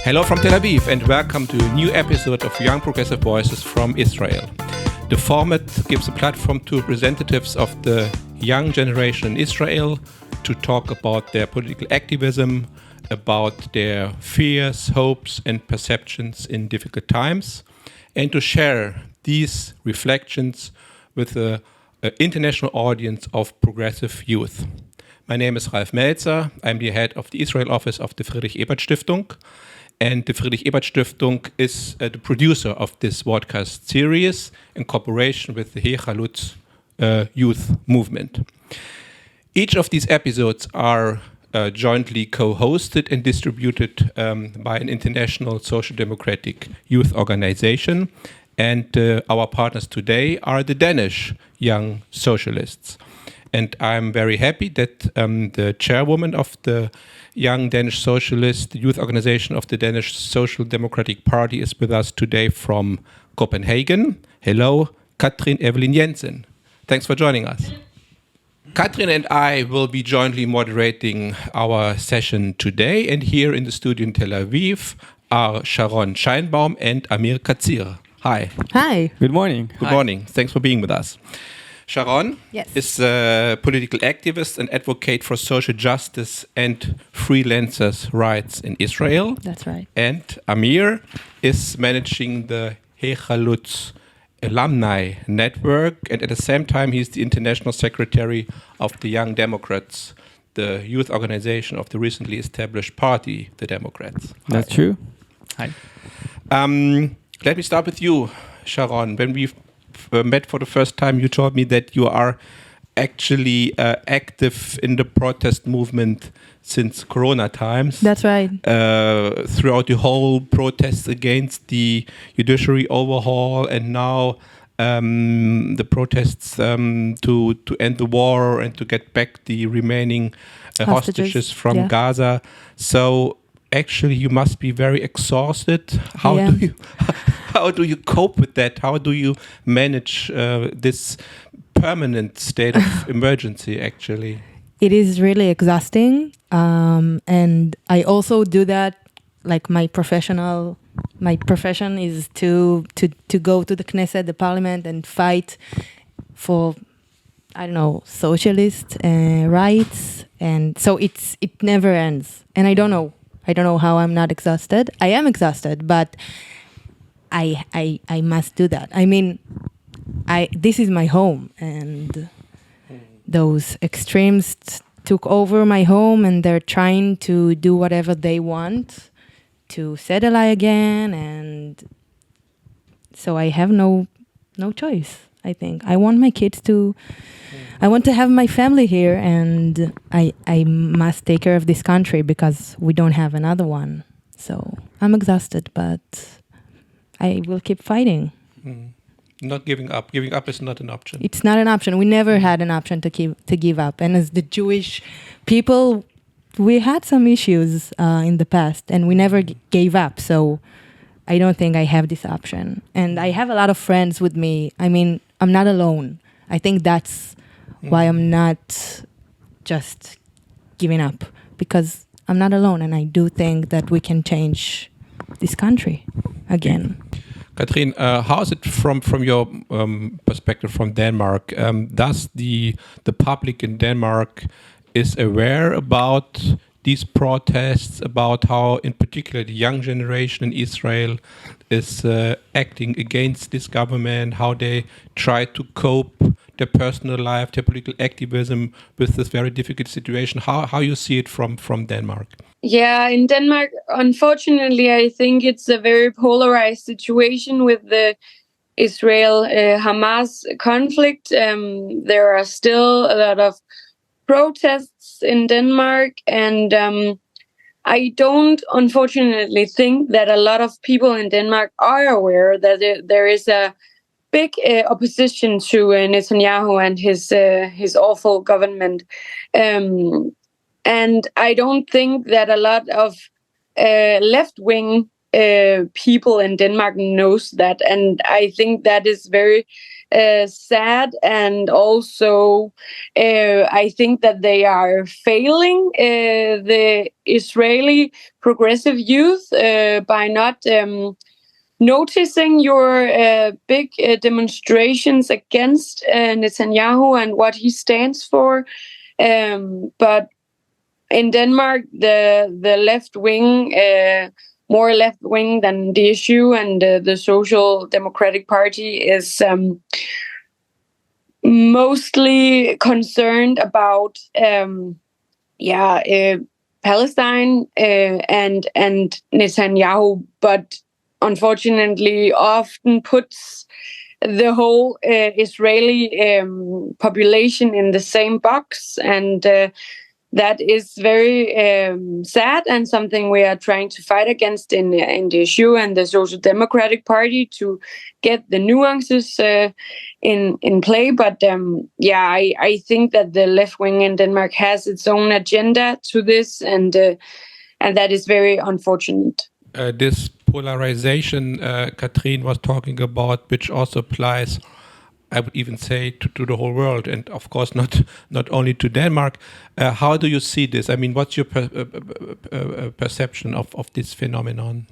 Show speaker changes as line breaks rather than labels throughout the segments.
Hello from Tel Aviv and welcome to a new episode of Young Progressive Voices from Israel. The format gives a platform to representatives of the young generation in Israel to talk about their political activism, about their fears, hopes and perceptions in difficult times, and to share these reflections with an international audience of progressive youth. My name is Ralf Melzer. I'm the head of the Israel office of the Friedrich-Ebert-Stiftung. And the Friedrich-Ebert-Stiftung is the producer of this Vodcast series in cooperation with the Hechalutz youth movement. Each of these episodes are jointly co-hosted and distributed by an international social democratic youth organization. And our partners today are the Danish Young Socialists. And I'm very happy that the chairwoman of the Young Danish Socialist Youth Organization of the Danish Social Democratic Party is with us today from Copenhagen. Hello, Katrine, Evelyn, Jensen. Thanks for joining us. Katrine and I will be jointly moderating our session today. And here in the studio in Tel Aviv are Sharon Sheinbaum and Amir Katzir. Hi.
Hi.
Good morning.
Good morning. Thanks for being with us. Sharon is a political activist and advocate for social justice and freelancers' rights in Israel.
That's right.
And Amir is managing the Hechalutz alumni network, and at the same time he's the international secretary of the Young Democrats, the youth organization of the recently established party, the Democrats.
That's true. Hi.
Let me start with you, Sharon. When we met for the first time, you told me that you are actually active in the protest movement since Corona times.
That's right.
Throughout the whole protests against the judiciary overhaul, and now the protests to end the war and to get back the remaining hostages from Gaza. So actually, you must be very exhausted. How do you cope with that? How do you manage this permanent state of emergency, actually?
It is really exhausting. And I also do that, like my profession is to go to the Knesset, the parliament, and fight for, socialist rights. And so it never ends. And I don't know how I'm not exhausted. I am exhausted, but I must do that. I mean, this is my home, and those extremes took over my home, and they're trying to do whatever they want to settle again, and so I have no choice. I think I want my kids I want to have my family here, and I must take care of this country because we don't have another one. So I'm exhausted, but I will keep fighting.
Not giving up. Giving up is not an option.
It's not an option. We never had an option to give up. And as the Jewish people, we had some issues in the past, and we never gave up. So I don't think I have this option. And I have a lot of friends with me. I mean, I'm not alone. I think that's why I'm not just giving up, because I'm not alone, and I do think that we can change this country again.
Katrine, how is it from your perspective from Denmark? Does the public in Denmark is aware about these protests, about how in particular the young generation in Israel is acting against this government, how they try to cope their personal life, their political activism with this very difficult situation? How you see it from Denmark?
Yeah, in Denmark, unfortunately, I think it's a very polarized situation with the Israel-Hamas conflict. There are still a lot of protests in Denmark, and I don't, unfortunately, think that a lot of people in Denmark are aware that there is a big opposition to Netanyahu and his awful government. And I don't think that a lot of left-wing people in Denmark knows that. And I think that is very sad, and also I think that they are failing the Israeli progressive youth by not noticing your big demonstrations against Netanyahu and what he stands for. But in Denmark, the left wing, more left wing than the issue, and the Social Democratic Party is mostly concerned about Palestine and Netanyahu, but unfortunately often puts the whole Israeli population in the same box, and that is very sad, and something we are trying to fight against in the issue and the Social Democratic Party to get the nuances in play. But I think that the left wing in Denmark has its own agenda to this, and that is very unfortunate.
This polarization Katrine was talking about, which also applies, I would even say, to the whole world, and of course not only to Denmark. How do you see this? I mean, what's your perception of this phenomenon?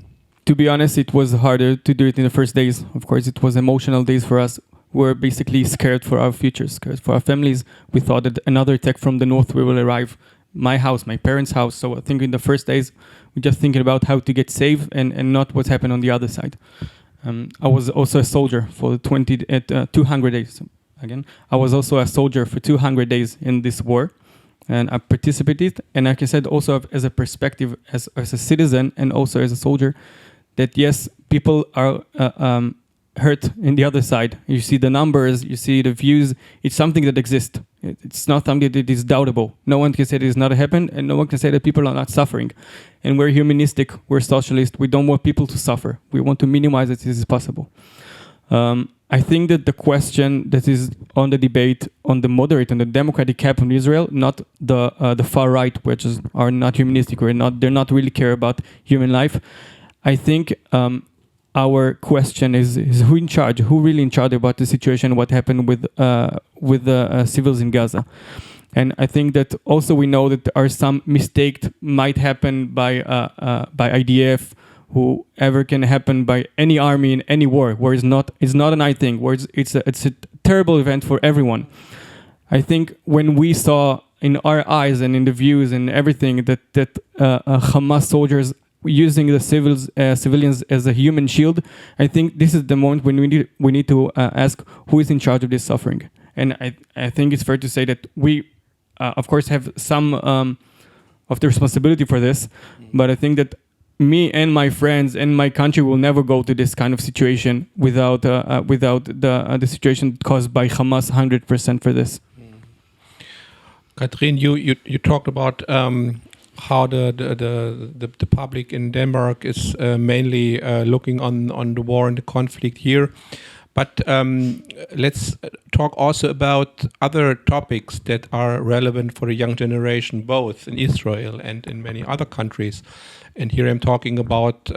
To be honest, it was harder to do it in the first days. Of course, it was emotional days for us. We're basically scared for our future, scared for our families. We thought that another attack from the north will arrive. My house, my parents' house. So I think in the first days, we're just thinking about how to get safe and not what's happened on the other side. I was also a soldier for 200 days. Again, I was also a soldier for 200 days in this war, and I participated. And like I said, also as a perspective, as a citizen and also as a soldier, that yes, people are hurt in the other side. You see the numbers, you see the views. It's something that exists. It's not something that is doubtable. No one can say it has not happened, and no one can say that people are not suffering. And we're humanistic, we're socialist. We don't want people to suffer. We want to minimize it as possible. I think that the question that is on the debate on the moderate and the democratic camp in Israel, not the far right, which are not humanistic or they're not really care about human life. I think our question is who in charge? Who really in charge about the situation? What happened with the civils in Gaza? And I think that also we know that there are some mistakes might happen by IDF, whoever can happen by any army in any war. Where it's not an I thing. Where it's a terrible event for everyone. I think when we saw in our eyes and in the views and everything that Hamas soldiers using the civilians as a human shield, I think this is the moment when we need to ask who is in charge of this suffering. And I think it's fair to say that we, of course, have some of the responsibility for this, but I think that me and my friends and my country will never go to this kind of situation without the situation caused by Hamas 100% for this.
Katrine, you talked about how the public in Denmark is mainly looking on the war and the conflict here. But let's talk also about other topics that are relevant for the young generation, both in Israel and in many other countries. And here I'm talking about,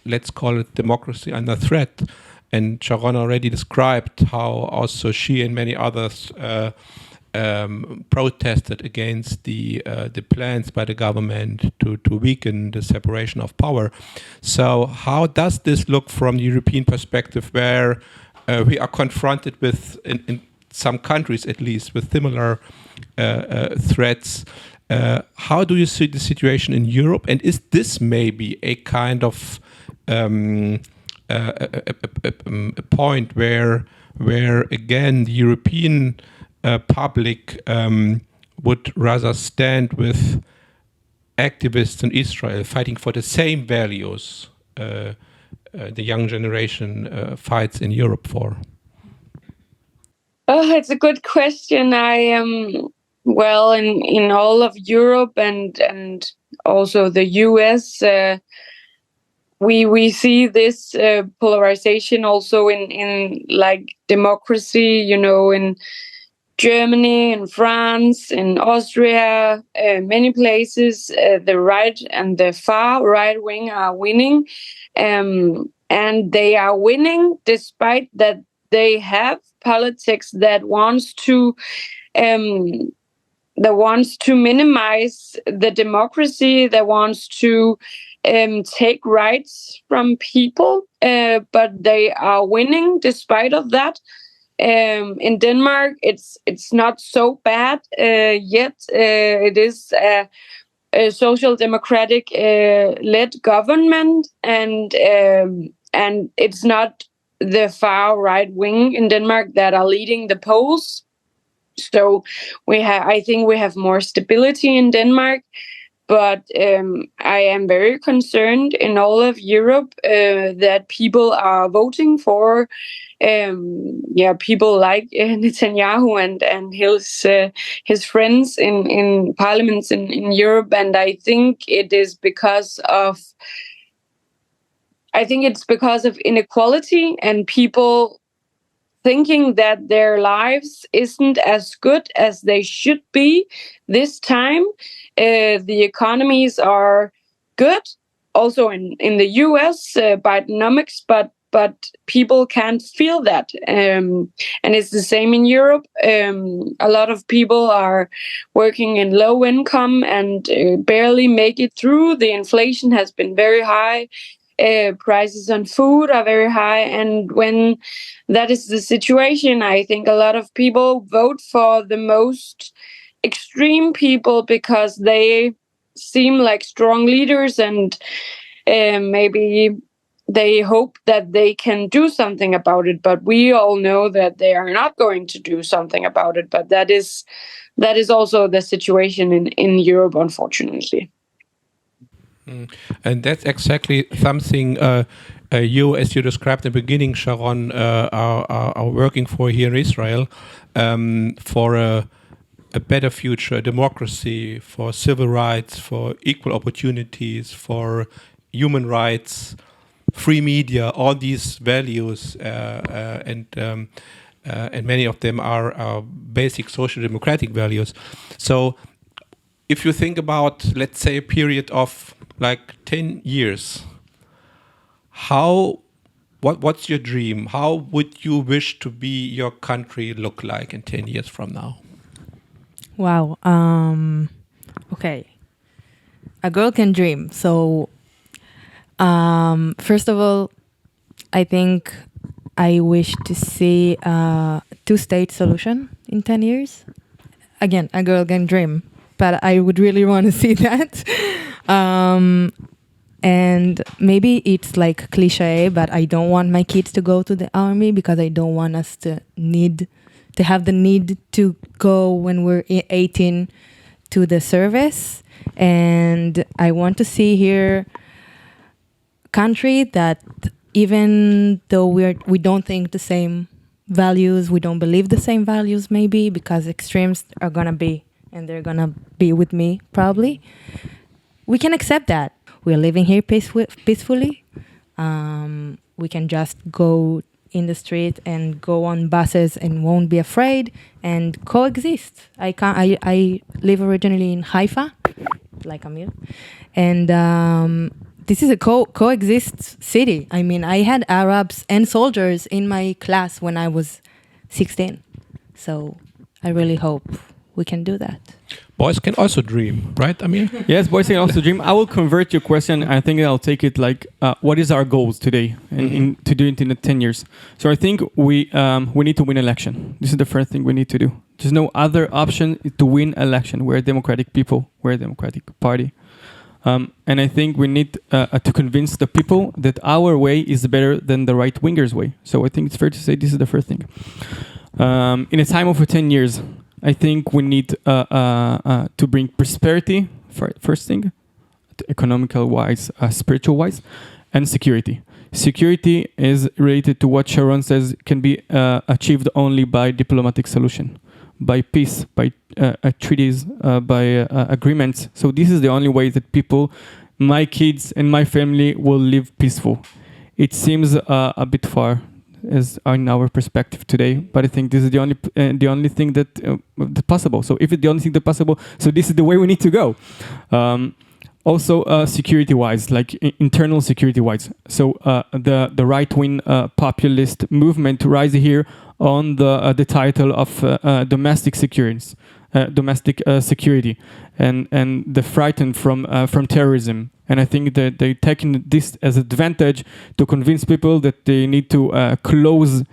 let's call it democracy under threat. And Sharon already described how also she and many others protested against the plans by the government to weaken the separation of power. So how does this look from the European perspective, where we are confronted with, in some countries at least, with similar threats? How do you see the situation in Europe? And is this maybe a kind of a point where again the European public would rather stand with activists in Israel fighting for the same values the young generation fights in Europe for?
Oh, it's a good question. I am in all of Europe and also the US. We see this polarization also in like democracy, in Germany, in France, in Austria, many places, the right and the far right wing are winning. And they are winning despite that they have politics that wants to minimize the democracy, that wants to take rights from people, but they are winning despite of that. In Denmark, it's not so bad yet. It is a social democratic led government, and it's not the far right wing in Denmark that are leading the polls. So I think we have more stability in Denmark. But I am very concerned in all of Europe that people are voting for people like Netanyahu and his friends in parliaments in Europe. And I think it's because of inequality and people thinking that their lives isn't as good as they should be this time. The economies are good, also in the US, Bidenomics, but people can't feel that. And it's the same in Europe. A lot of people are working in low income and barely make it through. The inflation has been very high. Prices on food are very high, and when that is the situation, I think a lot of people vote for the most extreme people because they seem like strong leaders, and maybe they hope that they can do something about it. But we all know that they are not going to do something about it. But that is also the situation in Europe, unfortunately.
And that's exactly something you, as you described in the beginning, Sharon, are working for here in Israel, for a better future, democracy, for civil rights, for equal opportunities, for human rights, free media. All these values, and many of them are basic social democratic values. So, if you think about, let's say, a period of like 10 years, what's your dream? How would you wish to be your country look like in 10 years from now?
Wow. Okay. A girl can dream. So, first of all, I think I wish to see a two-state solution in 10 years. Again, a girl can dream, but I would really want to see that. And maybe it's like cliche, but I don't want my kids to go to the army because I don't want us to have the need to go when we're 18 to the service. And I want to see here country that even though we don't think the same values, we don't believe the same values, maybe because extremes are gonna be, and they're gonna be with me probably. We can accept that. We're living here peacefully. We can just go in the street and go on buses and won't be afraid and coexist. I live originally in Haifa, like Amir, and this is a coexist city. I mean, I had Arabs and soldiers in my class when I was 16. So I really hope we can do that.
Boys can also dream, right, Amir?
Yes, boys can also dream. I will convert your question. I think I'll take it like, what is our goals today and to do it in the 10 years? So I think we need to win election. This is the first thing we need to do. There's no other option to win election. We're a democratic people. We're a democratic party. And I think we need to convince the people that our way is better than the right-wingers' way. So I think it's fair to say this is the first thing. In a time of 10 years, I think we need to bring prosperity, first thing, economical-wise, spiritual-wise, and security. Security is related to what Sharon says can be achieved only by diplomatic solution, by peace, by treaties, by agreements. So this is the only way that people, my kids and my family, will live peaceful. It seems a bit far, as in our perspective today, but I think this is the only thing that's possible. So if it's the only thing that's possible, so this is the way we need to go. Also, security-wise, like internal security-wise. So the right-wing populist movement rise here on the title of domestic security, and the frightened from terrorism. And I think that they're taking this as advantage to convince people that they need to close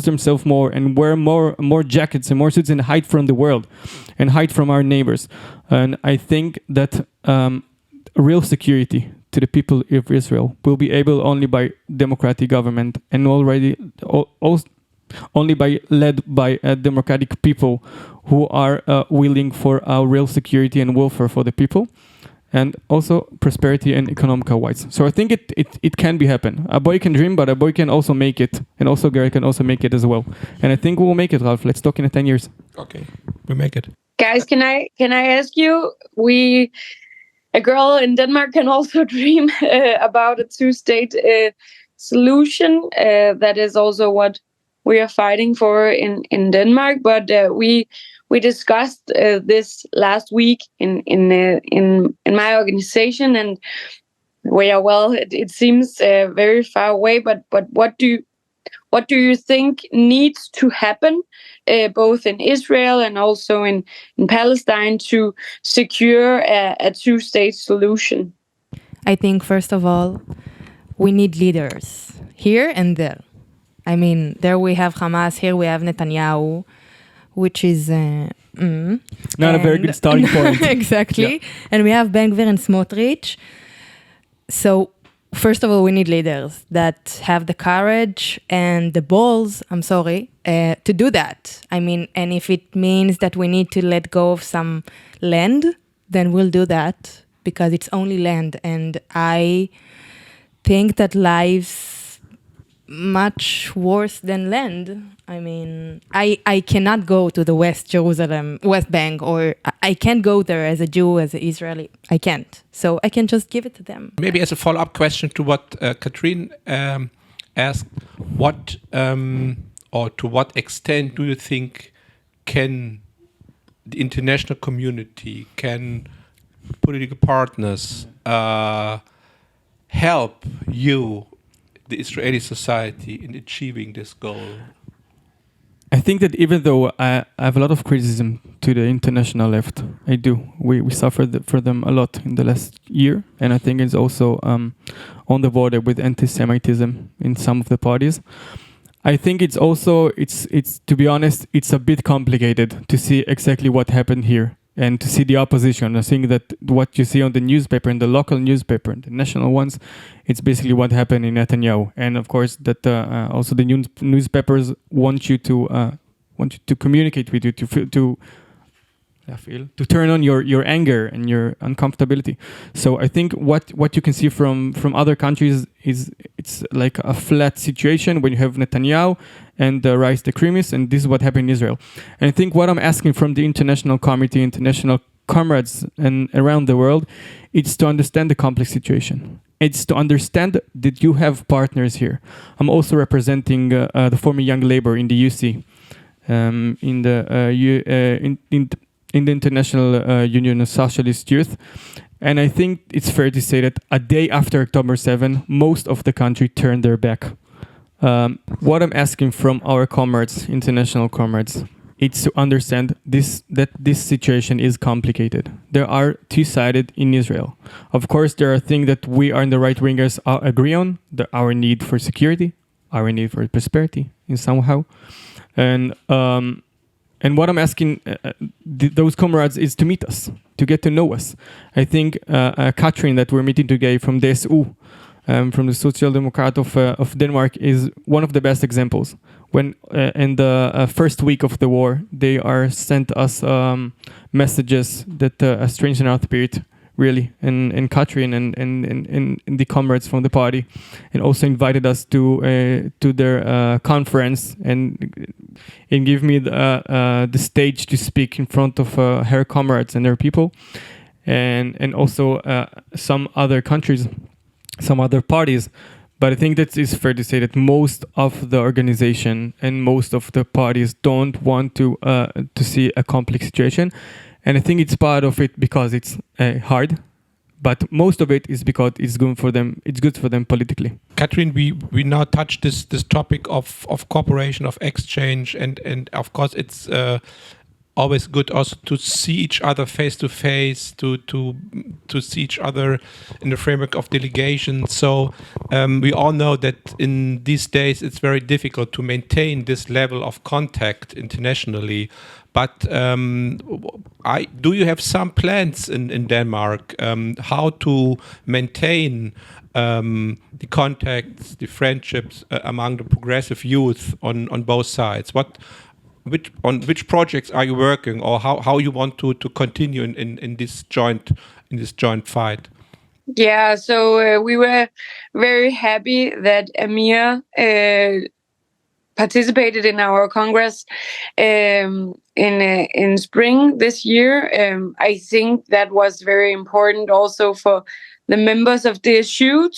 themselves more and wear more jackets and more suits and hide from the world and hide from our neighbors. And I think that real security to the people of Israel will be able only by democratic government and only led by democratic people who are willing for our real security and welfare for the people, and also prosperity and economical wise. So I think it can be happen. A boy can dream, but a boy can also make it, and also Gary can also make it as well. And I think we will make it, Ralph. Let's talk in 10 years.
Okay, we make it.
Guys, can I ask you? A girl in Denmark can also dream about a two-state solution. That is also what we are fighting for in Denmark. But we discussed this last week in my organization, and it seems very far away. But what do you think needs to happen, both in Israel and also in Palestine, to secure a two-state solution?
I think, first of all, we need leaders here and there. I mean, there we have Hamas, here we have Netanyahu, which is...
Not a very good starting point.
Exactly. Yeah. And we have Ben Gvir and Smotrich. So, first of all, we need leaders that have the courage and the balls, to do that. I mean, and if it means that we need to let go of some land, then we'll do that, because it's only land. And I think that life's much worse than land. I mean, I cannot go to the West Bank, or I can't go there as a Jew, as an Israeli. I can't. So I can just give it to them.
Maybe as a follow-up question to what Katrine asked, what or to what extent do you think can the international community, can political partners help you, the Israeli society, in achieving this goal?
I think that even though I have a lot of criticism to the international left, I do. We suffered for them a lot in the last year, and I think it's also on the border with anti-Semitism in some of the parties. I think it's also, it's to be honest, it's a bit complicated to see exactly what happened here and to see the opposition. I think that what you see on the newspaper, in the local newspaper, the national ones, it's basically what happened in Netanyahu. And of course, that also the newspapers want you to communicate with you, to turn on your anger and your uncomfortability. So I think what you can see from other countries is it's like a flat situation when you have Netanyahu and the rise the extremists, and this is what happened in Israel. And I think what I'm asking from the international community, international comrades and around the world, it's to understand the complex situation. It's to understand that you have partners here. I'm also representing the former Young Labour in the UC, in the International Union of Socialist Youth. And I think it's fair to say that a day after October 7, most of the country turned their back. What I'm asking from our comrades, international comrades, it's to understand that this situation is complicated. There are two-sided in Israel. Of course, there are things that we are in the right-wingers agree on, our need for security, our need for prosperity in somehow. And what I'm asking those comrades is to meet us, to get to know us. I think Katrine, that we're meeting today from DSU, from the Social Democrat of Denmark, is one of the best examples. When in the first week of the war, they sent us messages that strengthened our spirit, really, and Katrine and the comrades from the party, and also invited us to their conference and give me the stage to speak in front of her comrades and their people, and also some other countries, some other parties. But I think that it's fair to say that most of the organization and most of the parties don't want to see a complex situation. And I think it's part of it because it's hard. But most of it is because it's good for them. It's good for them politically.
Katrine, we now touched this topic of cooperation, of exchange, and of course it's always good also to see each other face to face, to see each other in the framework of delegations. So we all know that in these days it's very difficult to maintain this level of contact internationally. But do you have some plans in Denmark how to maintain the contacts, the friendships among the progressive youth on both sides? Which projects are you working, or how you want to continue in this joint fight?
Yeah, so we were very happy that Amir participated in our Congress in spring this year. I think that was very important also for the members of DSU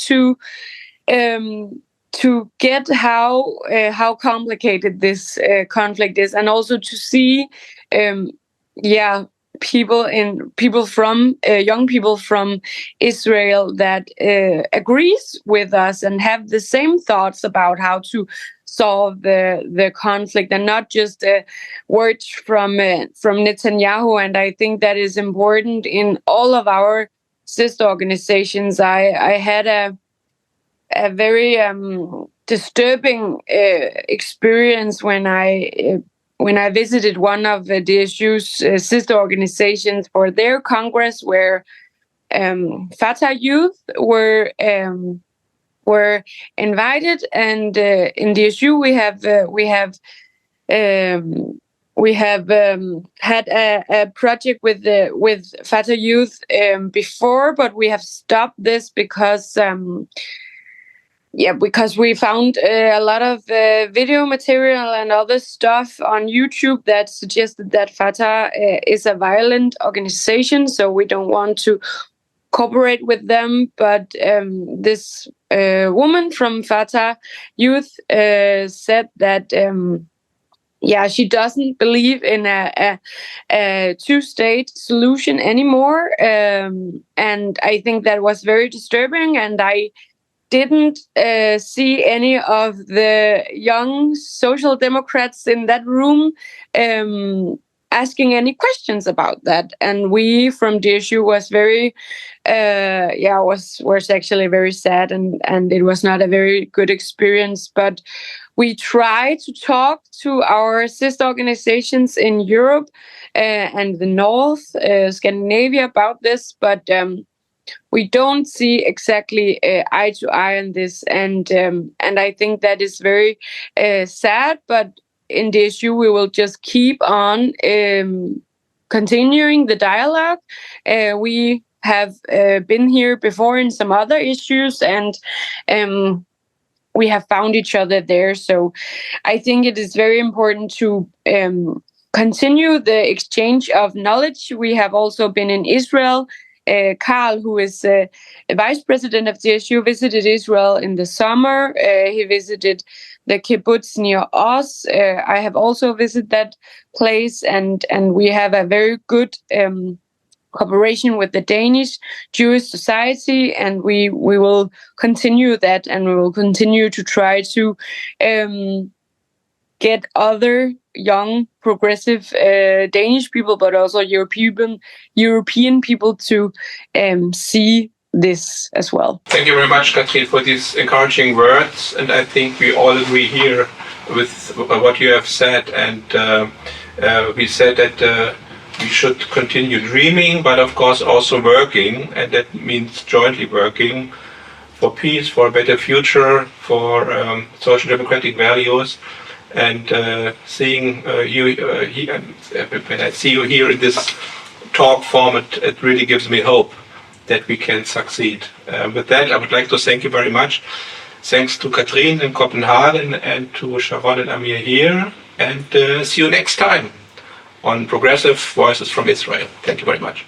to get how complicated this conflict is, and also to see young people from Israel that agrees with us and have the same thoughts about how to solve the conflict, and not just words from Netanyahu. And I think that is important in all of our sister organizations. I had a very disturbing experience when I visited one of the DSU's sister organizations for their Congress, where Fatah youth were invited, and in DSU we have had a project with Fatah youth before, but we have stopped this because we found a lot of video material and other stuff on YouTube that suggested that Fatah is a violent organization, so we don't want to cooperate with them. But this woman from Fatah Youth said that she doesn't believe in a two-state solution anymore, and I think that was very disturbing. And I didn't see any of the young social democrats in that room asking any questions about that. And we from DSU was very was actually very sad, and it was not a very good experience. But we try to talk to our sister organizations in Europe and the North, Scandinavia, about this, but we don't see exactly eye to eye on this, and I think that is very sad. But in the issue, we will just keep on continuing the dialogue. We have been here before in some other issues, and we have found each other there. So I think it is very important to continue the exchange of knowledge. We have also been in Israel. Carl, who is vice president of DSU, visited Israel in the summer. He visited the kibbutz near Oz. I have also visited that place, and we have a very good cooperation with the Danish Jewish Society, and we will continue that, and we will continue to try to get other young progressive Danish people, but also European people to see this as well.
Thank you very much, Katrine, for these encouraging words, and I think we all agree here with what you have said. And we said that we should continue dreaming, but of course also working, and that means jointly working for peace, for a better future, for social democratic values. And seeing you here, when I see you here in this talk format, it really gives me hope that we can succeed. With that, I would like to thank you very much. Thanks to Katrine in Copenhagen and to Sharon and Amir here. And see you next time on Progressive Voices from Israel. Thank you very much.